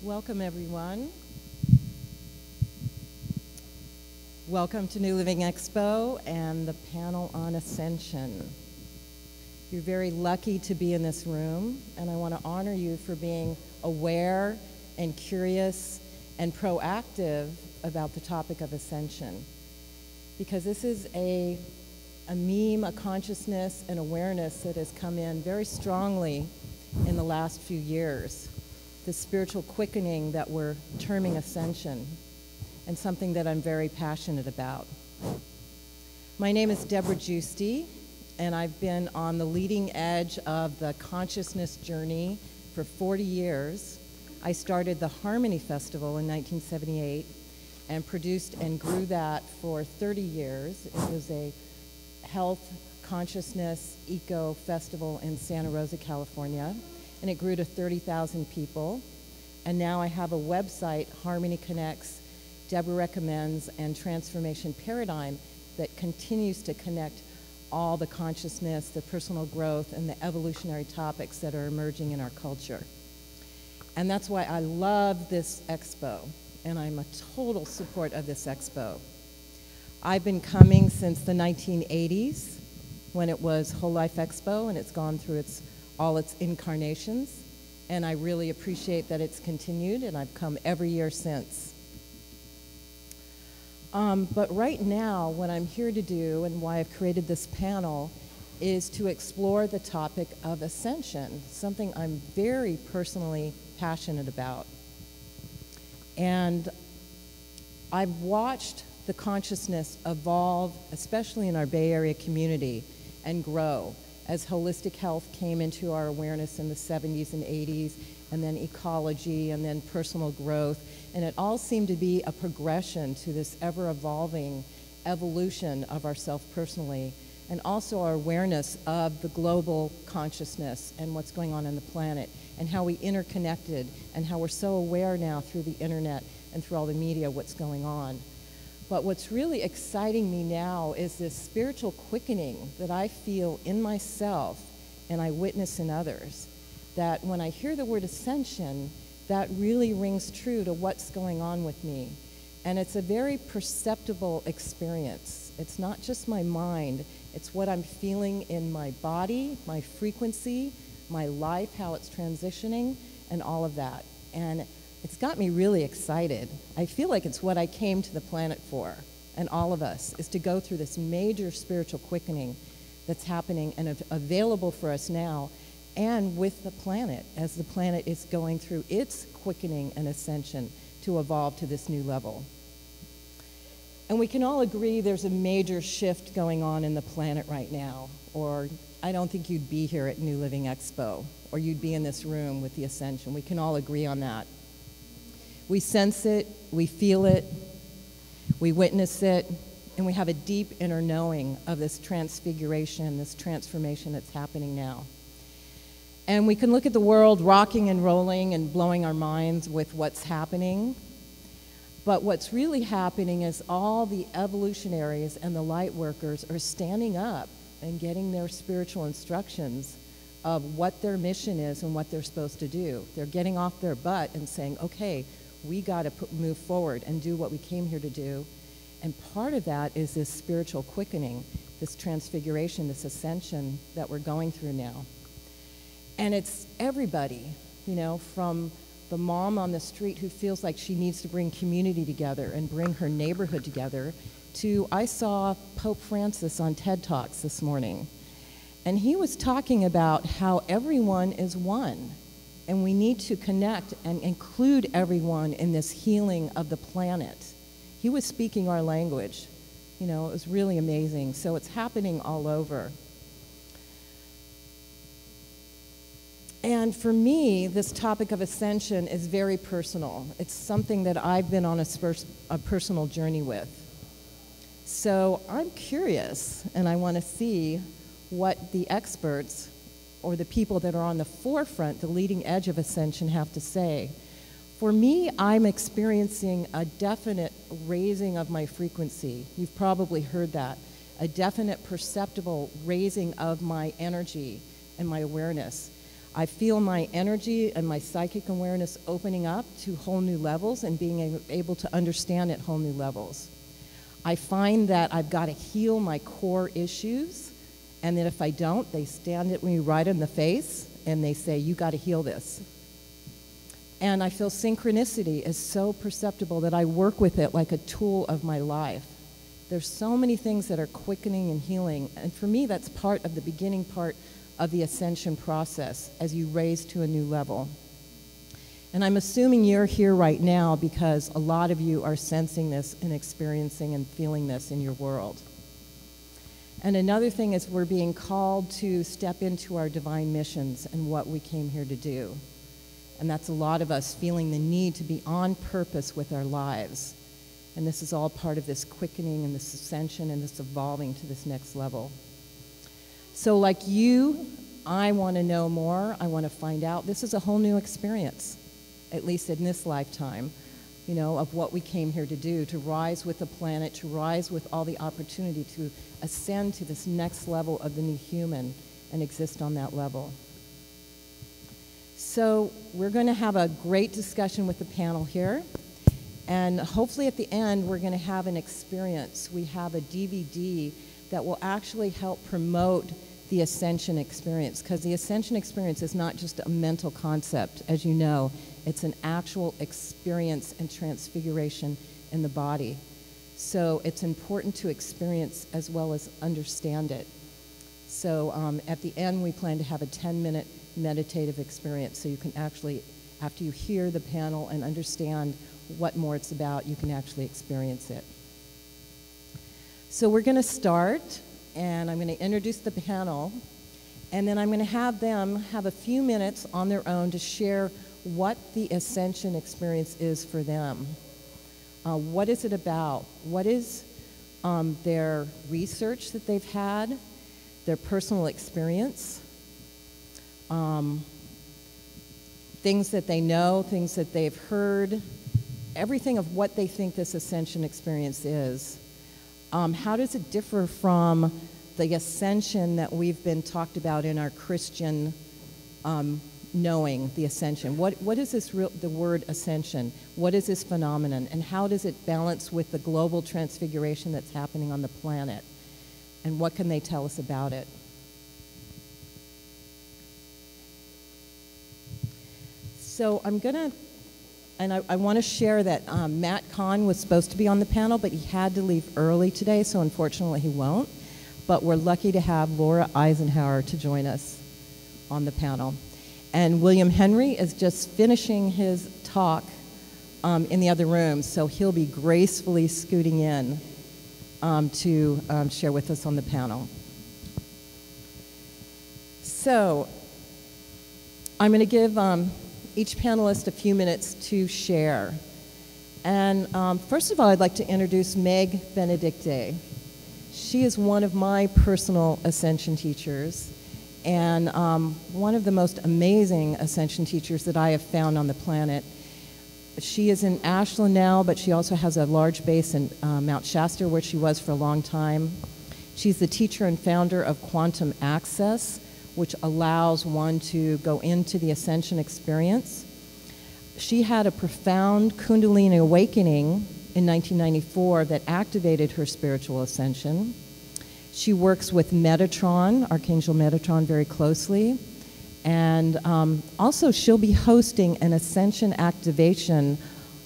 Welcome, everyone. Welcome to New Living Expo and the panel on Ascension. You're very lucky to be in this room, and I want to honor you for being aware and curious and proactive about the topic of Ascension. Because this is a meme, a consciousness, and awareness that has come in very strongly in the last few years. The spiritual quickening that we're terming Ascension, and something that I'm very passionate about. My name is Deborah Giusti, and I've been on the leading edge of the consciousness journey for 40 years. I started the Harmony Festival in 1978 and produced and grew that for 30 years. It was a health, consciousness, eco festival in Santa Rosa, California. And it grew to 30,000 people. And now I have a website, Harmony Connects, Deborah Recommends, and Transformation Paradigm that continues to connect all the consciousness, the personal growth, and the evolutionary topics that are emerging in our culture. And that's why I love this expo, and I'm a total support of this expo. I've been coming since the 1980s when it was Whole Life Expo, and it's gone through all its incarnations, and I really appreciate that it's continued, and I've come every year since. But right now, what I'm here to do and why I've created this panel is to explore the topic of Ascension, something I'm very personally passionate about. And I've watched the consciousness evolve, especially in our Bay Area community, and grow as holistic health came into our awareness in the 70s and 80s, and then ecology, and then personal growth. And it all seemed to be a progression to this ever-evolving evolution of ourself personally, and also our awareness of the global consciousness and what's going on the planet, and how we interconnected, and how we're so aware now through the internet and through all the media what's going on. But what's really exciting me now is this spiritual quickening that I feel in myself and I witness in others. That when I hear the word Ascension, that really rings true to what's going on with me. And it's a very perceptible experience. It's not just my mind, it's what I'm feeling in my body, my frequency, my life, how it's transitioning, and all of that. And it's got me really excited. I feel like it's what I came to the planet for, and all of us, is to go through this major spiritual quickening that's happening and available for us now, and with the planet, as the planet is going through its quickening and ascension to evolve to this new level. And we can all agree there's a major shift going on in the planet right now, or I don't think you'd be here at New Living Expo, or you'd be in this room with the Ascension. We can all agree on that. We sense it, we feel it, we witness it, and we have a deep inner knowing of this transfiguration, this transformation that's happening now. And we can look at the world rocking and rolling and blowing our minds with what's happening. But what's really happening is all the evolutionaries and the light workers are standing up and getting their spiritual instructions of what their mission is and what they're supposed to do. They're getting off their butt and saying, okay, we got to move forward and do what we came here to do. And part of that is this spiritual quickening, this transfiguration, this ascension that we're going through now. And it's everybody, you know, from the mom on the street who feels like she needs to bring community together and bring her neighborhood together, to I saw Pope Francis on TED Talks this morning. And he was talking about how everyone is one. And we need to connect and include everyone in this healing of the planet. He was speaking our language. You know, it was really amazing. So it's happening all over. And for me, this topic of ascension is very personal. It's something that I've been on a personal journey with. So I'm curious, and I want to see what the experts or the people that are on the forefront, the leading edge of ascension, have to say. For me, I'm experiencing a definite raising of my frequency. You've probably heard that. A definite perceptible raising of my energy and my awareness. I feel my energy and my psychic awareness opening up to whole new levels and being able to understand at whole new levels. I find that I've got to heal my core issues, and that if I don't, they stand at me right in the face and they say, you got to heal this. And I feel synchronicity is so perceptible that I work with it like a tool of my life. There's so many things that are quickening and healing, and for me that's part of the beginning part of the ascension process as you raise to a new level. And I'm assuming you're here right now because a lot of you are sensing this and experiencing and feeling this in your world. And another thing is we're being called to step into our divine missions and what we came here to do. And that's a lot of us feeling the need to be on purpose with our lives. And this is all part of this quickening and this ascension and this evolving to this next level. So like you, I want to know more. I want to find out. This is a whole new experience, at least in this lifetime, you know, of what we came here to do, to rise with the planet, to rise with all the opportunity to ascend to this next level of the new human and exist on that level. So we're going to have a great discussion with the panel here. And hopefully at the end, we're going to have an experience. We have a DVD that will actually help promote the Ascension experience, because the Ascension experience is not just a mental concept, as you know. It's an actual experience and transfiguration in the body. So it's important to experience as well as understand it. So at the end, we plan to have a 10-minute meditative experience, so you can actually, after you hear the panel and understand what more it's about, you can actually experience it. So we're going to start, and I'm going to introduce the panel, and then I'm going to have them have a few minutes on their own to share what the Ascension experience is for them. What is it about? What is their research that they've had, their personal experience, things that they know, things that they've heard, everything of what they think this Ascension experience is. How does it differ from the Ascension that we've been talked about in our Christian knowing, the Ascension? What is this the word Ascension? What is this phenomenon? And how does it balance with the global transfiguration that's happening on the planet? And what can they tell us about it? So I'm going to, and I want to share that Matt Kahn was supposed to be on the panel, but he had to leave early today, so unfortunately he won't. But we're lucky to have Laura Eisenhower to join us on the panel. And William Henry is just finishing his talk in the other room, so he'll be gracefully scooting in to share with us on the panel. So I'm going to give each panelist a few minutes to share. And first of all, I'd like to introduce Meg Benedicte. She is one of my personal Ascension teachers, and one of the most amazing Ascension teachers that I have found on the planet. She is in Ashland now, but she also has a large base in Mount Shasta, where she was for a long time. She's the teacher and founder of Quantum Access, which allows one to go into the Ascension experience. She had a profound Kundalini awakening in 1994 that activated her spiritual ascension. She works with Metatron, Archangel Metatron, very closely. And also she'll be hosting an Ascension activation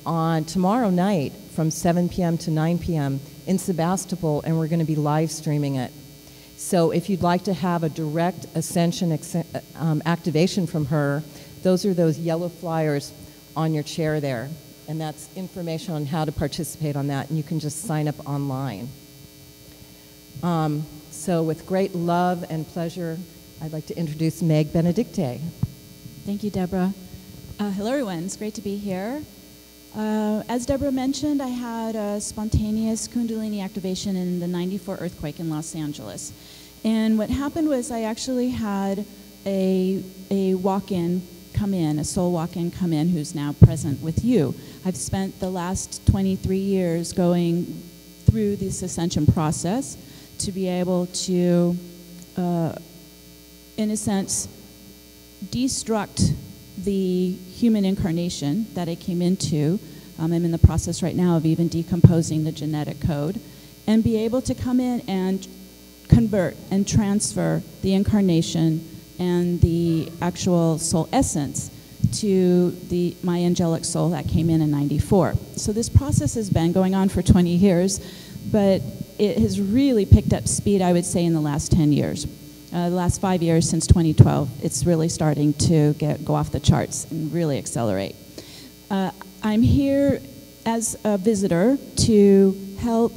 on tomorrow night from 7 p.m. to 9 p.m. in Sebastopol, and we're going to be live streaming it. So if you'd like to have a direct Ascension activation from her, those are those yellow flyers on your chair there. And that's information on how to participate on that, and you can just sign up online. So with great love and pleasure, I'd like to introduce Meg Benedicte. Thank you, Deborah. Hello, everyone. It's great to be here. As Deborah mentioned, I had a spontaneous Kundalini activation in the '94 earthquake in Los Angeles. And what happened was I actually had a walk-in come in, a soul walk-in come in, who's now present with you. I've spent the last 23 years going through this ascension process to be able to, in a sense, destruct the human incarnation that I came into. I'm in the process right now of even decomposing the genetic code, and be able to come in and convert and transfer the incarnation and the actual soul essence to my angelic soul that came in '94. So this process has been going on for 20 years, but it has really picked up speed, I would say, in the last 10 years. The last 5 years, since 2012, it's really starting to go off the charts and really accelerate. I'm here as a visitor to help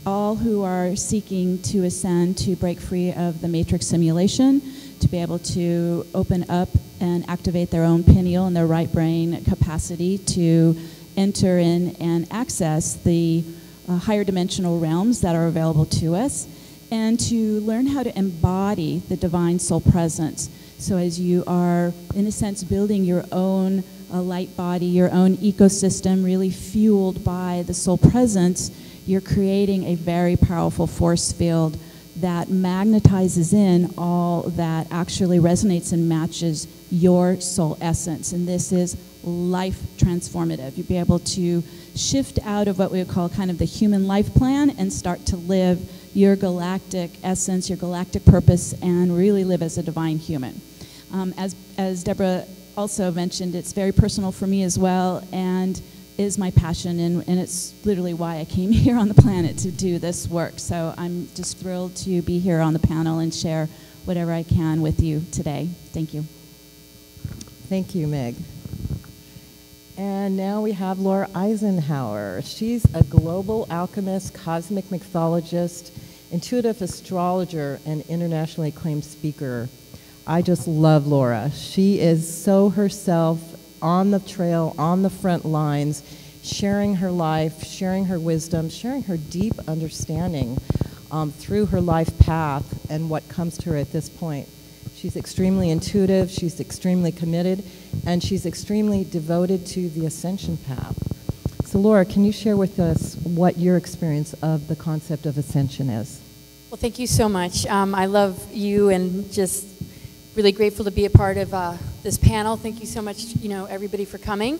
all who are seeking to ascend, to break free of the matrix simulation, to be able to open up and activate their own pineal and their right brain capacity to enter in and access the higher dimensional realms that are available to us, and to learn how to embody the divine soul presence. So as you are, in a sense, building your own light body, your own ecosystem, really fueled by the soul presence, you're creating a very powerful force field that magnetizes in all that actually resonates and matches your soul essence. And this is life transformative. You'll be able to shift out of what we would call kind of the human life plan and start to live your galactic essence, your galactic purpose, and really live as a divine human. As Deborah also mentioned, it's very personal for me as well, and is my passion, and it's literally why I came here on the planet to do this work. So I'm just thrilled to be here on the panel and share whatever I can with you today. Thank you. Thank you, Meg. And now we have Laura Eisenhower. She's a global alchemist, cosmic mixologist, intuitive astrologer, and internationally acclaimed speaker. I just love Laura. She is so herself, on the trail, on the front lines, sharing her life, sharing her wisdom, sharing her deep understanding through her life path and what comes to her at this point. She's extremely intuitive, she's extremely committed, and she's extremely devoted to the Ascension path. So Laura, can you share with us what your experience of the concept of Ascension is? Well, thank you so much. I love you, and just really grateful to be a part of this panel. Thank you so much, everybody, for coming.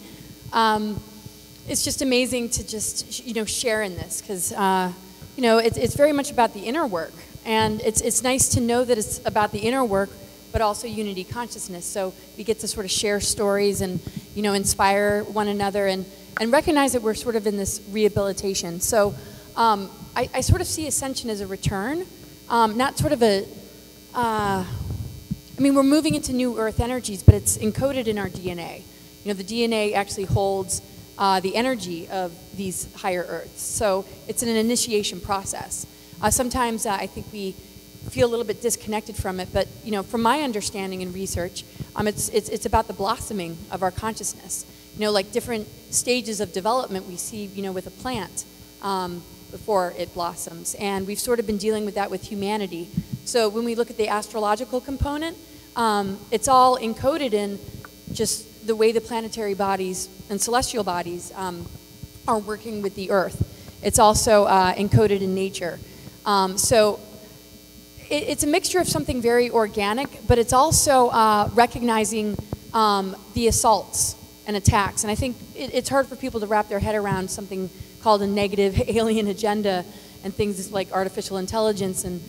It's just amazing to just, share in this, because, it's very much about the inner work. And it's nice to know that it's about the inner work, but also unity consciousness. So we get to sort of share stories and, inspire one another and recognize that we're sort of in this rehabilitation. So I sort of see Ascension as a return, not sort of we're moving into new earth energies, but it's encoded in our DNA. The DNA actually holds the energy of these higher earths. So it's an initiation process. Sometimes I think we feel a little bit disconnected from it, but from my understanding and research, it's about the blossoming of our consciousness. Like different stages of development we see, with a plant before it blossoms, and we've sort of been dealing with that with humanity. So when we look at the astrological component, it's all encoded in just the way the planetary bodies and celestial bodies are working with the Earth. It's also encoded in nature. So it's a mixture of something very organic, but it's also recognizing the assaults and attacks. And I think it's hard for people to wrap their head around something called a negative alien agenda and things like artificial intelligence and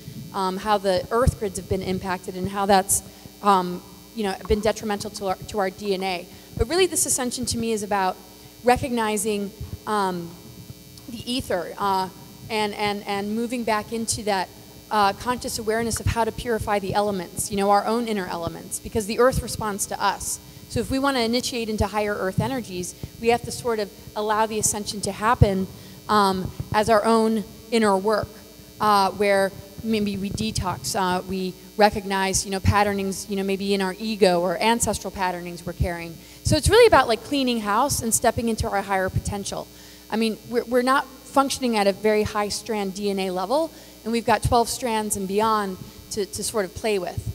how the Earth grids have been impacted and how that's been detrimental to our DNA. But really this Ascension to me is about recognizing the ether and moving back into that conscious awareness of how to purify the elements, our own inner elements, because the Earth responds to us. So if we want to initiate into higher Earth energies, we have to sort of allow the Ascension to happen as our own inner work, where maybe we detox, we recognize, patternings, maybe in our ego or ancestral patternings we're carrying. So it's really about like cleaning house and stepping into our higher potential. We're not functioning at a very high strand DNA level, and we've got 12 strands and beyond to sort of play with.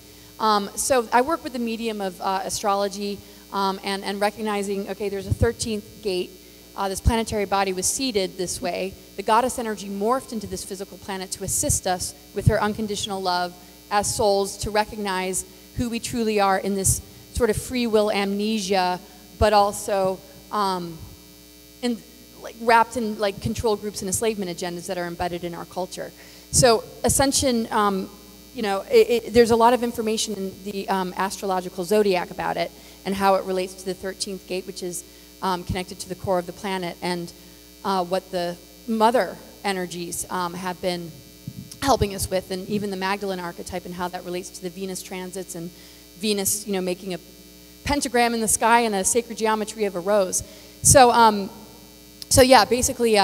So I work with the medium of astrology and recognizing, okay, there's a 13th gate. This planetary body was seeded this way. The goddess energy morphed into this physical planet to assist us with her unconditional love as souls to recognize who we truly are in this sort of free will amnesia, but also wrapped in like control groups and enslavement agendas that are embedded in our culture. So Ascension, there's a lot of information in the astrological zodiac about it and how it relates to the 13th gate, which is connected to the core of the planet, and what the mother energies have been helping us with, and even the Magdalene archetype and how that relates to the Venus transits and Venus, making a pentagram in the sky and a sacred geometry of a rose. So yeah, basically,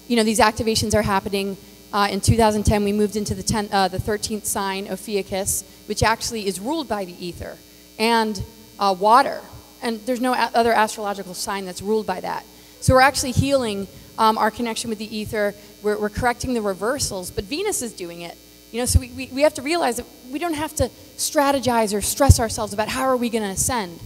these activations are happening. In 2010, we moved into the 13th sign, Ophiuchus, which actually is ruled by the ether and water. And there's no other astrological sign that's ruled by that. So we're actually healing our connection with the ether. We're correcting the reversals, but Venus is doing it. So we have to realize that we don't have to strategize or stress ourselves about how are we going to ascend.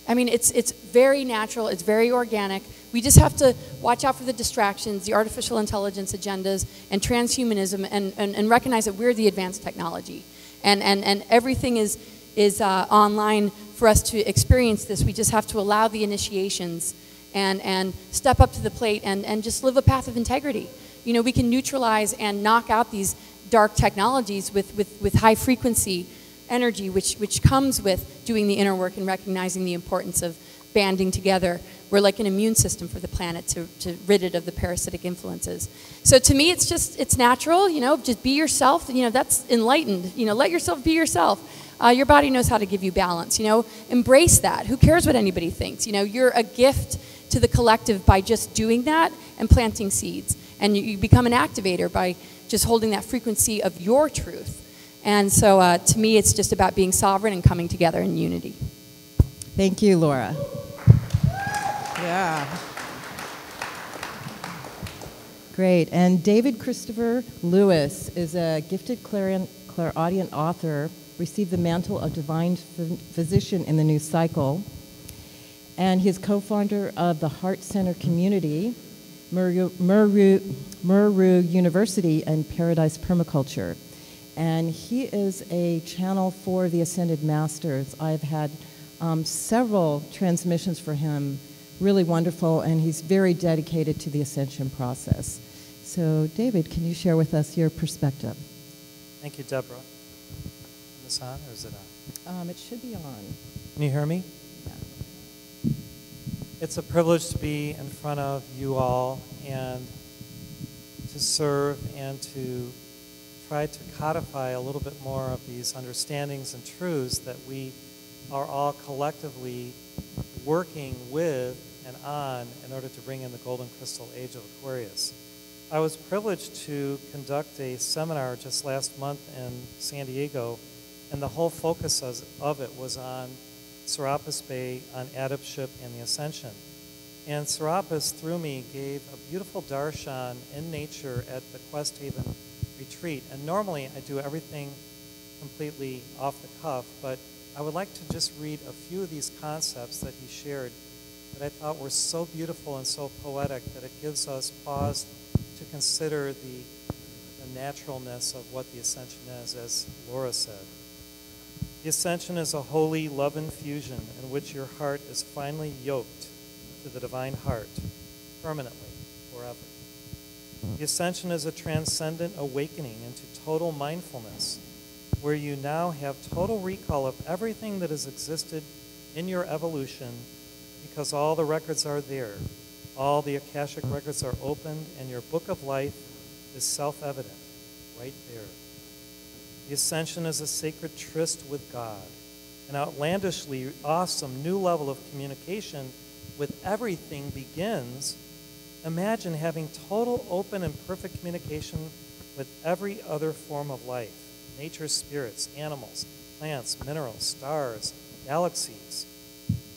I mean, it's very natural, it's very organic. We just have to watch out for the distractions, the artificial intelligence agendas, and transhumanism, and recognize that we're the advanced technology. And everything is online for us to experience this. We just have to allow the initiations and step up to the plate and just live a path of integrity. We can neutralize and knock out these dark technologies with high frequency energy, which comes with doing the inner work and recognizing the importance of banding together. We're like an immune system for the planet to rid it of the parasitic influences. So to me, it's natural, just be yourself. That's enlightened. Let yourself be yourself. Your body knows how to give you balance. Embrace that. Who cares what anybody thinks? You're a gift to the collective by just doing that and planting seeds. And you become an activator by just holding that frequency of your truth. And so to me, it's just about being sovereign and coming together in unity. Thank you, Laura. Yeah. Great. And David Christopher Lewis is a gifted clairaudient author, received the mantle of divine physician in the new cycle, and he is co-founder of the Heart Center community, Muru University, and Paradise Permaculture. And he is a channel for the Ascended Masters. I've had several transmissions for him, really wonderful, and he's very dedicated to the Ascension process. So, David, can you share with us your perspective? Thank you, Deborah. Is this on, or is it on? It should be on. Can you hear me? Yeah. It's a privilege to be in front of you all and to serve and to try to codify a little bit more of these understandings and truths that we are all collectively working with and on in order to bring in the golden crystal age of Aquarius. I was privileged to conduct a seminar just last month in San Diego, and the whole focus of it was on Serapis Bey, on Adeptship, and the Ascension. And Serapis, through me, gave a beautiful darshan in nature at the Quest Haven retreat. And normally I do everything completely off the cuff, but I would like to just read a few of these concepts that he shared that I thought were so beautiful and so poetic that it gives us pause to consider the naturalness of what the Ascension is, as Laura said. The Ascension is a holy love infusion in which your heart is finally yoked to the divine heart, permanently, forever. The Ascension is a transcendent awakening into total mindfulness, where you now have total recall of everything that has existed in your evolution, because all the records are there. All the Akashic records are opened, and your book of life is self-evident, right there. The Ascension is a sacred tryst with God, an outlandishly awesome new level of communication with everything begins. Imagine having total, open, and perfect communication with every other form of life, nature's spirits, animals, plants, minerals, stars, galaxies,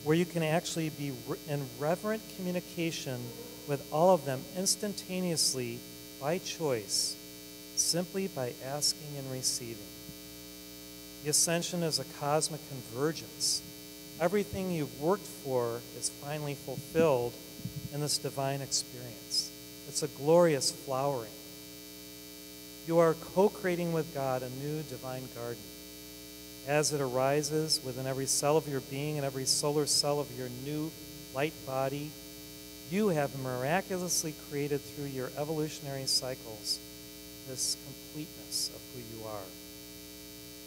where you can actually be in reverent communication with all of them instantaneously by choice, simply by asking and receiving. The Ascension is a cosmic convergence. Everything you've worked for is finally fulfilled in this divine experience. It's a glorious flowering. You are co-creating with God a new divine garden, a as it arises within every cell of your being and every solar cell of your new light body, you have miraculously created through your evolutionary cycles this completeness of who you are.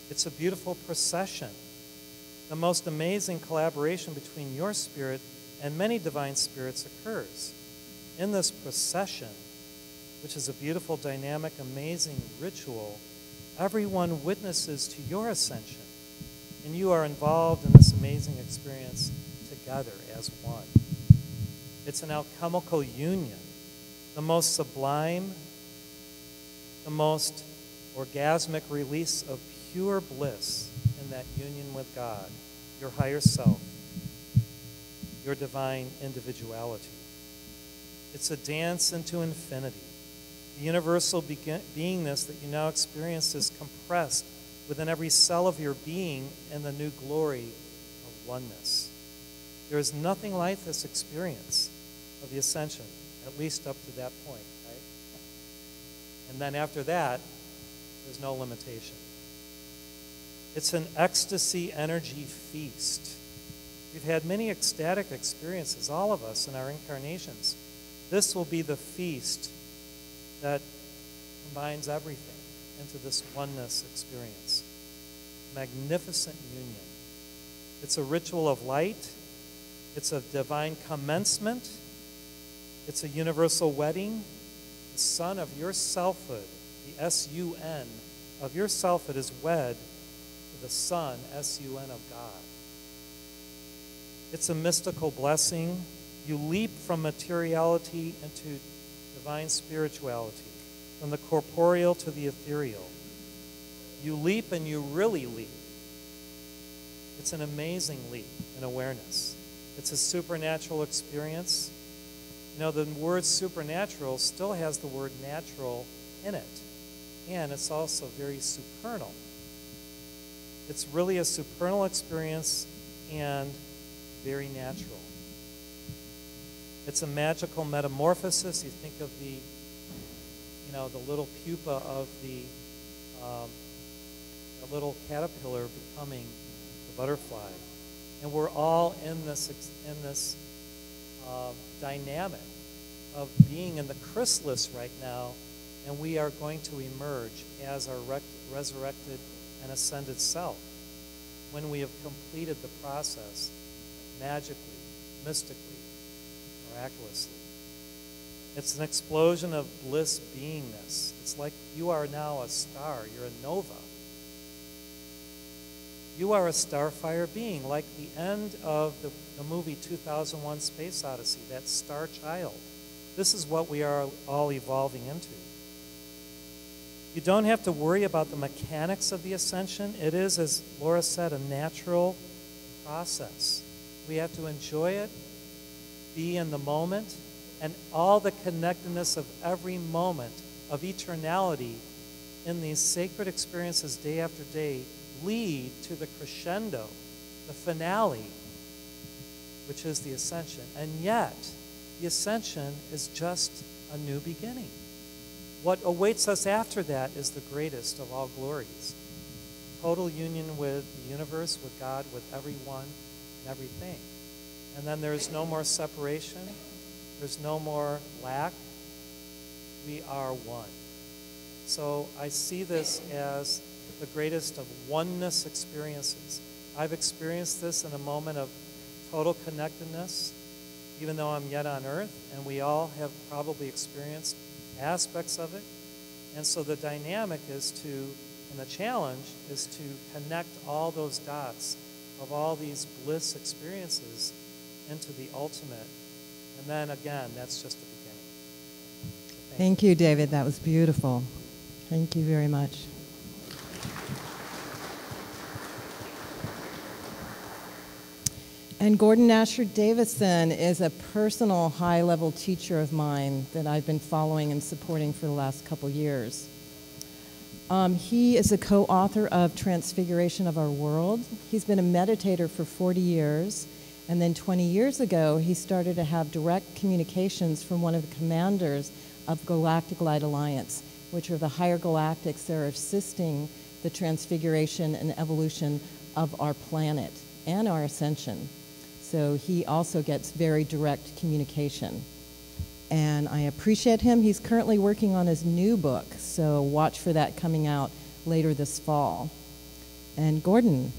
It's a beautiful procession, the most amazing collaboration between your spirit and many divine spirits occurs. In this procession, which is a beautiful, dynamic, amazing ritual, everyone witnesses to your ascension, and you are involved in this amazing experience together as one. It's an alchemical union, the most sublime, the most orgasmic release of pure bliss in that union with God, your higher self, your divine individuality. It's a dance into infinity. The universal beingness that you now experience is compressed within every cell of your being in the new glory of oneness. There is nothing like this experience of the ascension, at least up to that point, right? And then after that, there's no limitation. It's an ecstasy energy feast. We've had many ecstatic experiences, all of us in our incarnations. This will be the feast that combines everything into this oneness experience. Magnificent union. It's a ritual of light. It's a divine commencement. It's a universal wedding. The sun of your selfhood, the S-U-N of your selfhood, is wed to the Son, S-U-N, of God. It's a mystical blessing. You leap from materiality into divine spirituality, from the corporeal to the ethereal. You leap and you really leap. It's an amazing leap in awareness. It's a supernatural experience. You know, the word supernatural still has the word natural in it, and it's also very supernal. It's really a supernal experience and very natural. It's a magical metamorphosis. You think of the, you know, the little pupa of the little caterpillar becoming the butterfly, and we're all in this dynamic of being in the chrysalis right now, and we are going to emerge as our resurrected and ascended self when we have completed the process magically, mystically, miraculously. It's an explosion of bliss beingness. It's like you are now a star. You're a nova. You are a starfire being, like the end of the movie 2001: Space Odyssey, that star child. This is what we are all evolving into. You don't have to worry about the mechanics of the ascension. It is, as Laura said, a natural process. We have to enjoy it, be in the moment, and all the connectedness of every moment of eternality in these sacred experiences day after day lead to the crescendo, the finale, which is the ascension. And yet, the ascension is just a new beginning. What awaits us after that is the greatest of all glories. Total union with the universe, with God, with everyone and everything. And then there's no more separation. There's no more lack. We are one. So I see this as the greatest of oneness experiences. I've experienced this in a moment of total connectedness, even though I'm yet on earth, and we all have probably experienced aspects of it. And so the dynamic is to, and the challenge is to connect all those dots of all these bliss experiences into the ultimate. And then again, that's just the beginning. Thank you, David. That was beautiful. Thank you very much. And Gordon Asher Davison is a personal high-level teacher of mine that I've been following and supporting for the last couple years. He is a co-author of Transfiguration of Our World. He's been a meditator for 40 years, and then 20 years ago, he started to have direct communications from one of the commanders of Galactic Light Alliance, which are the higher galactics that are assisting the transfiguration and evolution of our planet and our ascension. So he also gets very direct communication. And I appreciate him. He's currently working on his new book, so watch for that coming out later this fall. And Gordon.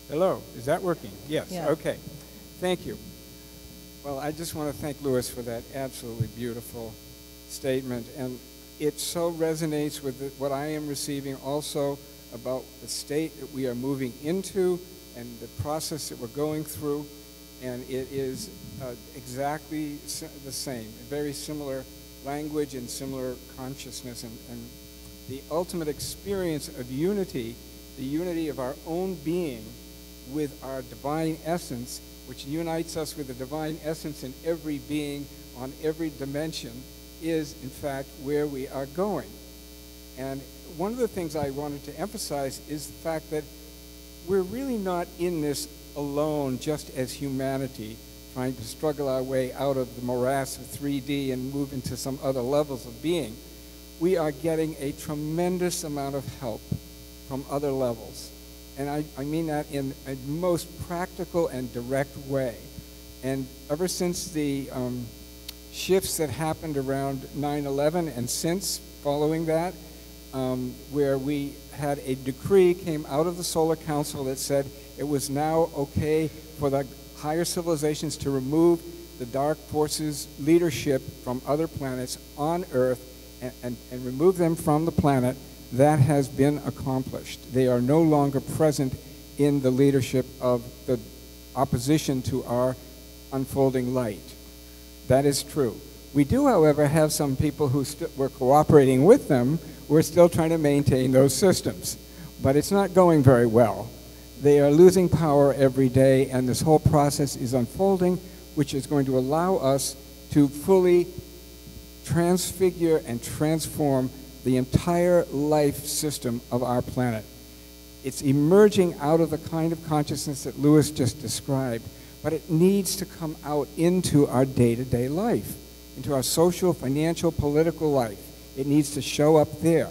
Hello, is that working? Yes, Yeah. Okay. Thank you. Well, I just want to thank Louis for that absolutely beautiful statement. And it so resonates with what I am receiving also about the state that we are moving into and the process that we're going through. And it is exactly the same, very similar language and similar consciousness. And the ultimate experience of unity, the unity of our own being with our divine essence, which unites us with the divine essence in every being on every dimension, is in fact where we are going. And one of the things I wanted to emphasize is the fact that we're really not in this alone just as humanity, trying to struggle our way out of the morass of 3D and move into some other levels of being. We are getting a tremendous amount of help from other levels. And I mean that in a most practical and direct way. And ever since the shifts that happened around 9/11 and since following that, where we had a decree came out of the Solar Council that said it was now okay for the higher civilizations to remove the dark forces leadership from other planets on Earth and remove them from the planet. That has been accomplished. They are no longer present in the leadership of the opposition to our unfolding light. That is true. We do, however, have some people who were cooperating with them. We're still trying to maintain those systems, but it's not going very well. They are losing power every day, and this whole process is unfolding, which is going to allow us to fully transfigure and transform the entire life system of our planet. It's emerging out of the kind of consciousness that Louis just described, but it needs to come out into our day-to-day life, into our social, financial, political life. It needs to show up there.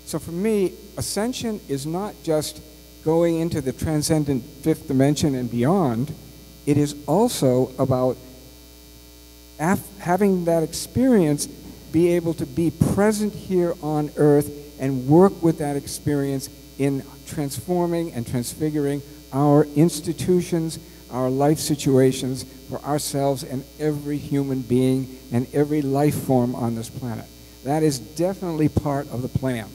So for me, ascension is not just going into the transcendent fifth dimension and beyond. It is also about having that experience, be able to be present here on Earth and work with that experience in transforming and transfiguring our institutions, our life situations for ourselves and every human being and every life form on this planet. That is definitely part of the plan.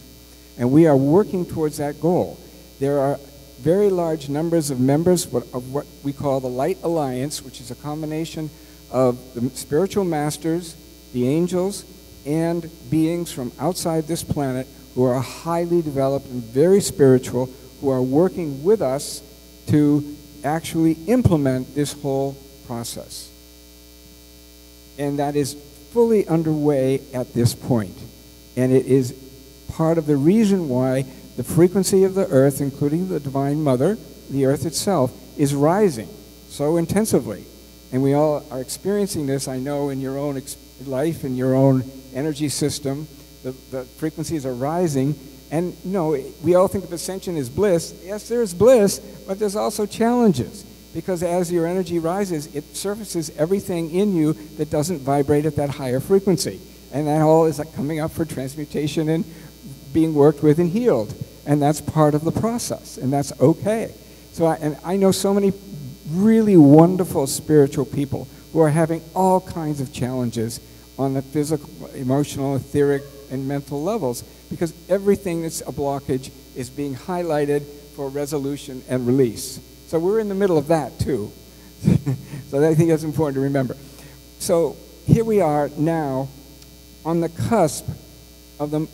And we are working towards that goal. There are very large numbers of members of what we call the Light Alliance, which is a combination of the spiritual masters, the angels, and beings from outside this planet who are highly developed and very spiritual, who are working with us to actually implement this whole process. And that is fully underway at this point. And it is part of the reason why the frequency of the Earth, including the Divine Mother, the Earth itself, is rising so intensively. And we all are experiencing this, I know, in your own life, in your own energy system. The frequencies are rising. And, you know, we all think of ascension as bliss. Yes, there's bliss, but there's also challenges. Because as your energy rises, it surfaces everything in you that doesn't vibrate at that higher frequency. And that all is coming up for transmutation and being worked with and healed. And that's part of the process, and that's okay. So I know so many really wonderful spiritual people who are having all kinds of challenges on the physical, emotional, etheric, and mental levels, because everything that's a blockage is being highlighted for resolution and release. So we're in the middle of that too. So I think that's important to remember. So here we are now on the cusp of the